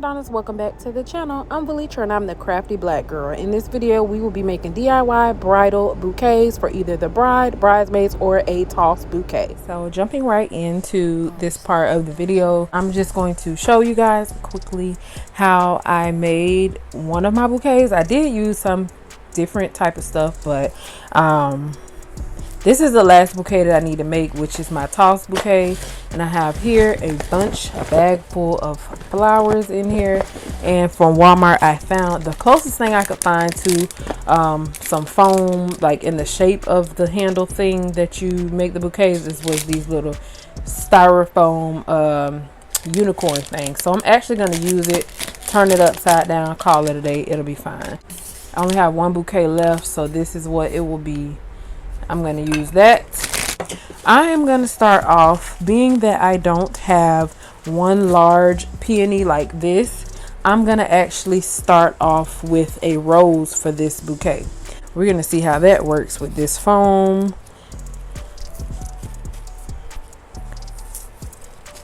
prima donnas, welcome back to the channel. I'm Valitra and I'm the crafty black girl. In this video we will be making DIY bridal bouquets for either the bride, bridesmaids, or a toss bouquet. So jumping right into this part of the video, I'm just going to show you guys quickly how I made one of my bouquets. I did use some different type of stuff, but this is the last bouquet that I need to make, which is my toss bouquet. And I have here a bag full of flowers in here. And from Walmart, I found the closest thing I could find to some foam, like in the shape of the handle thing that you make the bouquets. This was these little styrofoam unicorn things. So I'm actually going to use it, turn it upside down, call it a day. It'll be fine. I only have one bouquet left, so this is what it will be. I'm going to use that. I am going to start off, being that I don't have one large peony like this, I'm going to actually start off with a rose for this bouquet. We're going to see how that works with this foam.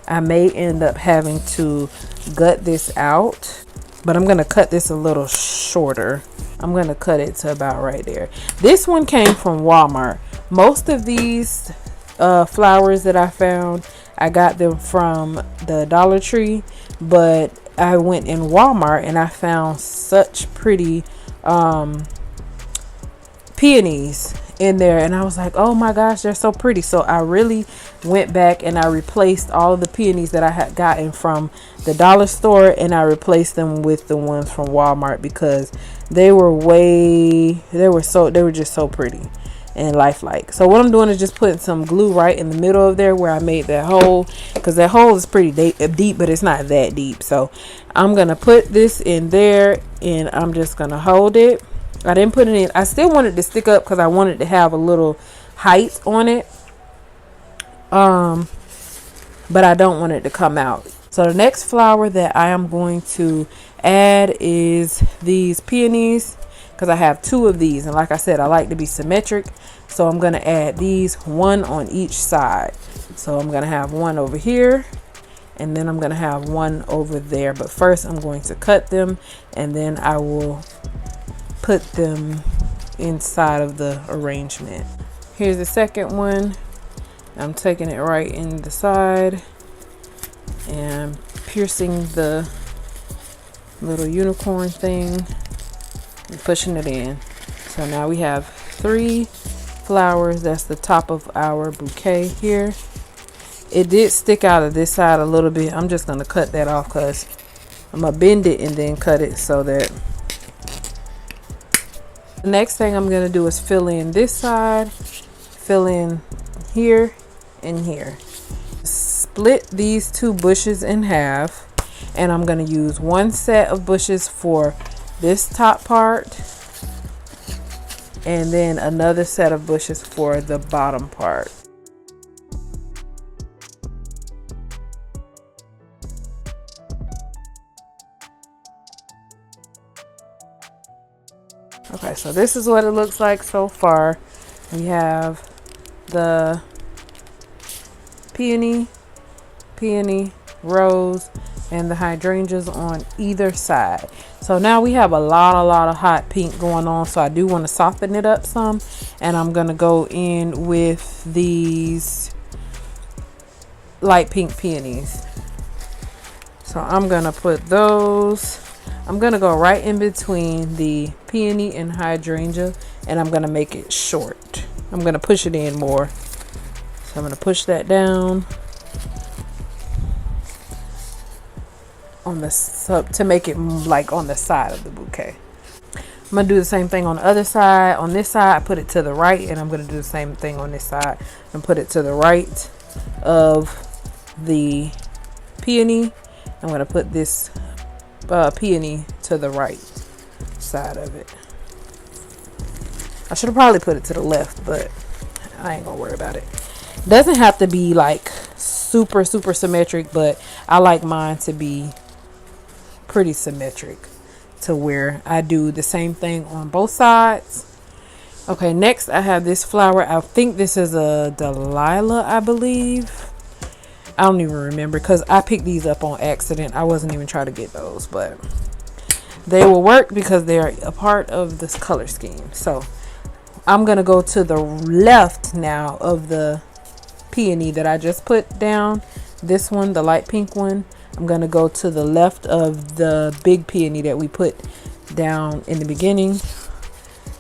I may end up having to gut this out, but I'm going to cut this a little shorter. I'm going to cut it to about right there. This one came from Walmart. Most of these flowers that I found, I got them from the Dollar Tree, but I went in Walmart and I found such pretty peonies in there, and I was like, oh my gosh, they're so pretty. So I really went back and I replaced all of the peonies that I had gotten from the dollar store, and I replaced them with the ones from Walmart because they were just so pretty and lifelike. So what I'm doing is just putting some glue right in the middle of there where I made that hole, because that hole is pretty deep, but it's not that deep. So I'm gonna put this in there and I'm just gonna hold it. I didn't put it in. I still wanted to stick up because I wanted to have a little height on it, but I don't want it to come out. So the next flower that I am going to add is these peonies, because I have two of these, and like I said, I like to be symmetric. So I'm going to add these, one on each side. So I'm going to have one over here, and then I'm going to have one over there. But first I'm going to cut them, and then I will put them inside of the arrangement. Here's the second one. I'm taking it right in the side and piercing the little unicorn thing and pushing it in. So now we have 3 flowers. That's the top of our bouquet here. It did stick out of this side a little bit. I'm just going to cut that off because I'm going to bend it and then cut it so that the next thing I'm going to do is fill in this side, fill in here and here. Split these 2 bushes in half, and I'm going to use one set of bushes for this top part and then another set of bushes for the bottom part. Okay, so this is what it looks like so far. We have the peony, rose, and the hydrangeas on either side. So now we have a lot of hot pink going on, so I do want to soften it up some, and I'm gonna go in with these light pink peonies. So I'm gonna put those, I'm gonna go right in between the peony and hydrangea, and I'm gonna make it short. I'm gonna push it in more. So I'm gonna push that down on the sub to make it like on the side of the bouquet. I'm gonna do the same thing on the other side. On this side, I put it to the right, and I'm gonna do the same thing on this side and put it to the right of the peony. I'm gonna put this peony to the right side of it. I should have probably put it to the left, but I ain't gonna worry about it. Doesn't have to be like super symmetric, but I like mine to be pretty symmetric to where I do the same thing on both sides. Okay, next I have this flower. I think this is a Delilah, I believe. I don't even remember because I picked these up on accident. I wasn't even trying to get those, but they will work because they're a part of this color scheme. So I'm going to go to the left now of the peony that I just put down. This one, the light pink one. I'm going to go to the left of the big peony that we put down in the beginning.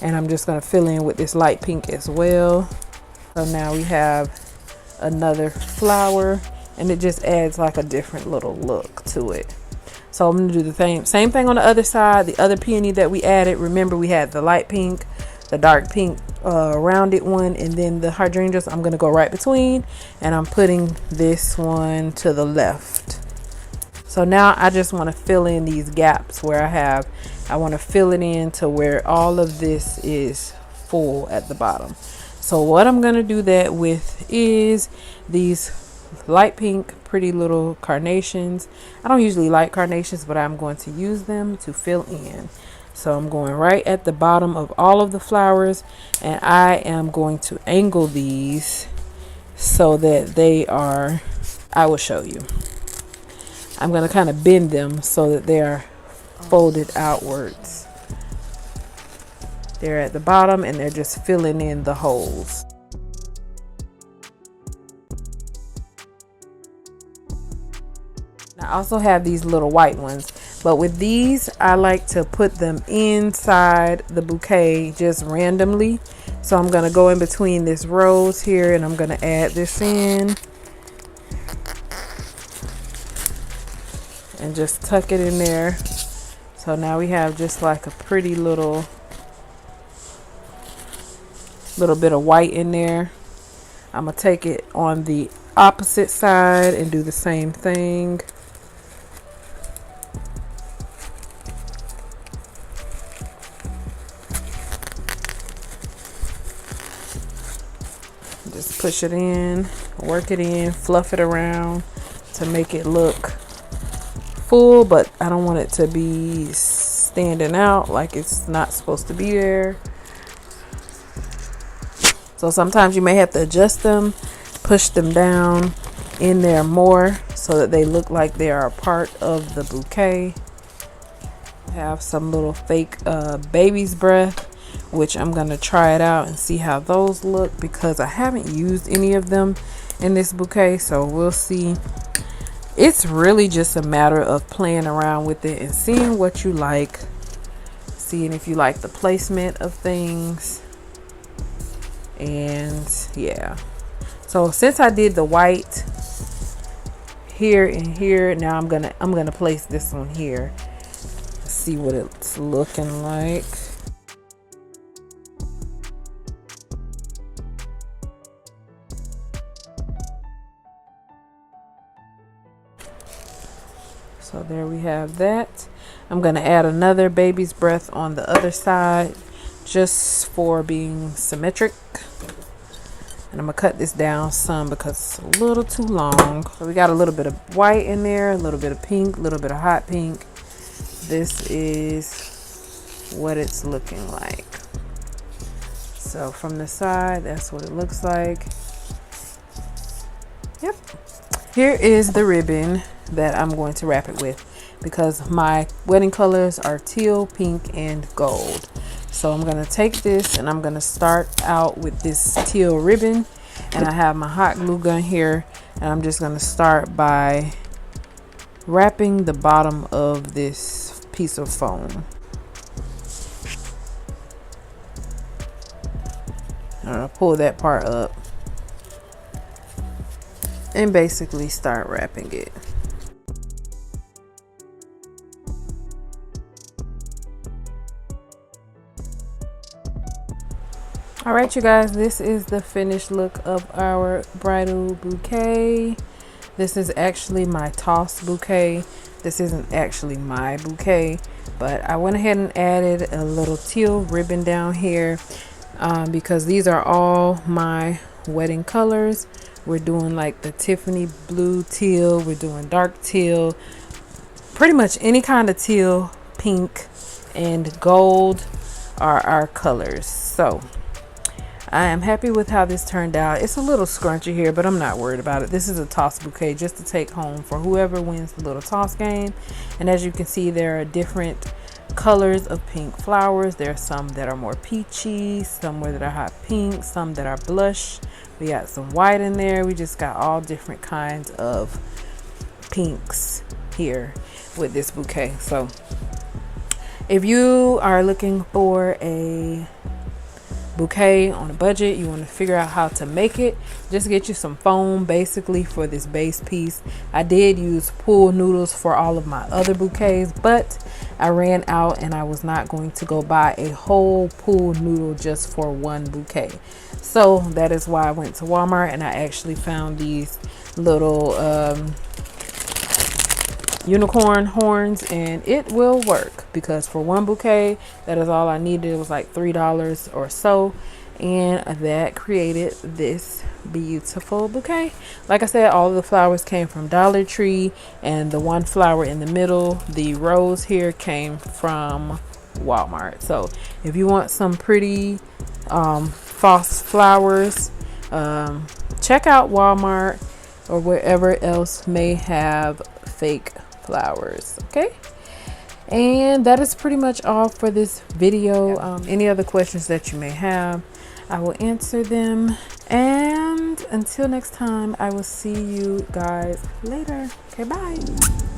And I'm just going to fill in with this light pink as well. So now we have another flower, and it just adds like a different little look to it. So I'm going to do the same thing on the other side. The other peony that we added, remember we had the light pink, the dark pink rounded one, and then the hydrangeas. I'm going to go right between, and I'm putting this one to the left. So now I just want to fill in these gaps where I want to fill it in to where all of this is full at the bottom. So what I'm going to do that with is these light pink pretty little carnations. I don't usually like carnations, but I'm going to use them to fill in. So I'm going right at the bottom of all of the flowers, and I am going to angle these so that they are, I will show you. I'm going to kind of bend them so that they are folded outwards. They're at the bottom and they're just filling in the holes. I also have these little white ones, but with these I like to put them inside the bouquet just randomly. So I'm going to go in between this rose here and I'm going to add this in and just tuck it in there. So now we have just like a pretty little bit of white in there. I'm gonna take it on the opposite side and do the same thing. Just push it in, work it in, fluff it around to make it look full, but I don't want it to be standing out like it's not supposed to be there. So sometimes you may have to adjust them, push them down in there more so that they look like they are a part of the bouquet. I have some little fake baby's breath, which I'm going to try it out and see how those look because I haven't used any of them in this bouquet. So we'll see. It's really just a matter of playing around with it and seeing what you like, seeing if you like the placement of things. And yeah, so since I did the white here and here, now I'm gonna place this one here. Let's see what it's looking like. So there we have that. I'm gonna add another baby's breath on the other side just for being symmetric. And I'm gonna cut this down some because it's a little too long. So we got a little bit of white in there, a little bit of pink, a little bit of hot pink. This is what it's looking like. So from the side, that's what it looks like. Yep. Here is the ribbon that I'm going to wrap it with because my wedding colors are teal, pink, and gold. So I'm going to take this and I'm going to start out with this teal ribbon, and I have my hot glue gun here, and I'm just going to start by wrapping the bottom of this piece of foam. I'm going to pull that part up and basically start wrapping it. All right, you guys, this is the finished look of our bridal bouquet. This is actually my toss bouquet. This isn't actually my bouquet, but I went ahead and added a little teal ribbon down here because these are all my wedding colors. We're doing like the Tiffany blue teal, we're doing dark teal, pretty much any kind of teal, pink, and gold are our colors. So I am happy with how this turned out. It's a little scrunchy here, but I'm not worried about it. This is a toss bouquet just to take home for whoever wins the little toss game. And as you can see, there are different colors of pink flowers. There are some that are more peachy, some that are hot pink, some that are blush. We got some white in there. We just got all different kinds of pinks here with this bouquet. So if you are looking for a bouquet on a budget, you want to figure out how to make it, just get you some foam basically for this base piece. I did use pool noodles for all of my other bouquets, but I ran out and I was not going to go buy a whole pool noodle just for one bouquet. So that is why I went to Walmart and I actually found these little unicorn horns, and it will work because for one bouquet, that is all I needed. It was like $3 or so, and that created this beautiful bouquet. Like I said, all of the flowers came from Dollar Tree, and the one flower in the middle, the rose here, came from Walmart. So if you want some pretty false flowers, check out Walmart or wherever else may have fake flowers. Okay, and that is pretty much all for this video. Any other questions that you may have, I will answer them, and until next time, I will see you guys later. Okay, bye.